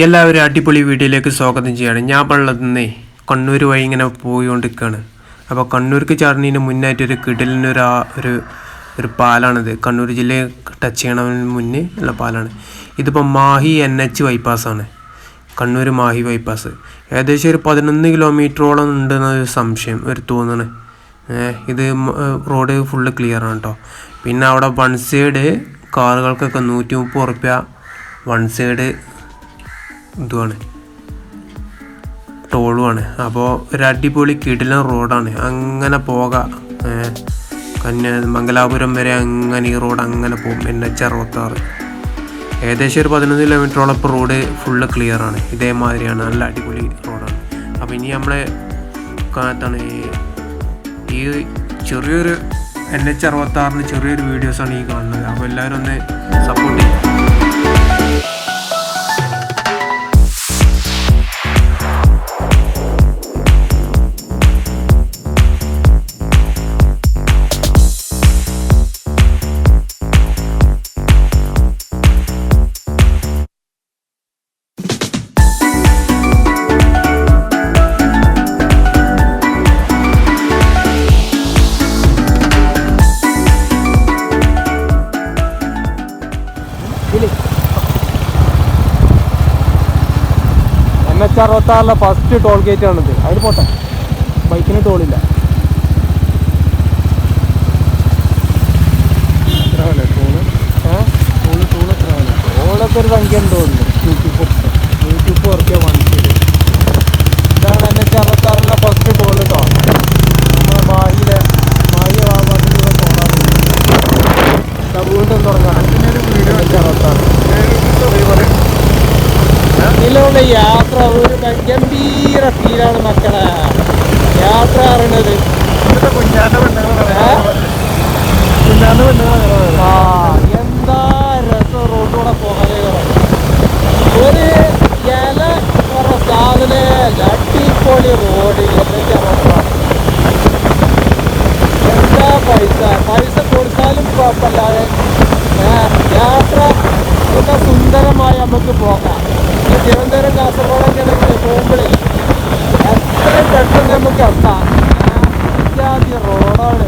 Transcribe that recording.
എല്ലാവരും അടിപൊളി വീഡിയോയിലേക്ക് സ്വാഗതം ചെയ്യുകയാണ്. ഞാൻ ഉള്ളതെന്നേ കണ്ണൂർ വഴി ഇങ്ങനെ പോയിക്കൊണ്ടിരിക്കുകയാണ്. അപ്പോൾ കണ്ണൂർക്ക് ചാടുന്നതിന് മുന്നായിട്ടൊരു കിടലിനൊരു ഒരു പാലാണിത്. കണ്ണൂർ ജില്ലയെ ടച്ച് ചെയ്യണതിന് മുന്നേ ഉള്ള പാലാണ്. ഇതിപ്പോൾ മാഹി NH ബൈപ്പാസാണ്. കണ്ണൂർ മാഹി ബൈപ്പാസ് ഏകദേശം ഒരു 11 കിലോമീറ്ററോളം ഉണ്ടെന്നൊരു സംശയം തോന്നണ്. ഇത് റോഡ് ഫുള്ള് ക്ലിയറാണ് കേട്ടോ. പിന്നെ അവിടെ വൺ സൈഡ് കാറുകൾക്കൊക്കെ 130 ഉറുപ്യ വൺ സൈഡ് ഇതുമാണ്, ടോളുമാണ്. അപ്പോൾ ഒരു അടിപൊളി കിടിലൻ റോഡാണ്. അങ്ങനെ പോകാം മംഗലാപുരം വരെ അങ്ങനെ ഈ റോഡ് അങ്ങനെ പോകും. NH 66 ഏകദേശം ഒരു 11 കിലോമീറ്ററോളം ഇപ്പോൾ റോഡ് ഫുള്ള് ക്ലിയറാണ്. ഇതേമാതിരിയാണ്, നല്ല അടിപൊളി റോഡാണ്. അപ്പോൾ ഇനി നമ്മളെ എന്താണ് ഈ ചെറിയൊരു NH 66 ചെറിയൊരു വീഡിയോസാണ് ഈ കാണുന്നത്. അപ്പോൾ എല്ലാവരും ഒന്ന് സപ്പോർട്ട് ചെയ്യും. NH 66 ഫസ്റ്റ് ടോൾ ഗേറ്റ് ആണിത്. അതിന് പോട്ടെ, ബൈക്കിന് ടോളില്ല. ടോളൊക്കെ ഒരു സംഖ്യ ഉണ്ടോ 150 ഉറുപ്യ വാങ്ങിച്ചത്. ഇതാണ് NH 66 ഫസ്റ്റ് ടോൾ കേട്ടോ. നമ്മുടെ മാഹി ഭാഗത്തുള്ള ടോളാണ്. വീണ്ടും തുടങ്ങാം. NH 66 ഇതിലുള്ള യാത്ര ഒരു ഗംഭീര ഫീലാണ് മക്കളെ. യാത്ര അറിയണത് എന്താ രസം റോഡിലൂടെ പോകാനേ. ഒരു ഇല കുറേ സാധനം അടിപൊളി റോഡ്. എന്താ പൈസ കൊടുത്താലും കുഴപ്പമില്ലാതെ യാത്ര സുന്ദരമായി നമുക്ക് പോകാം. തിരുവനന്തപുരം കാസർഗോഡൊക്കെ പോകുമ്പോഴേ എത്രയും പെട്ടെന്ന് നമുക്ക് എത്താം. ഇത്യാദി റോഡാണ്.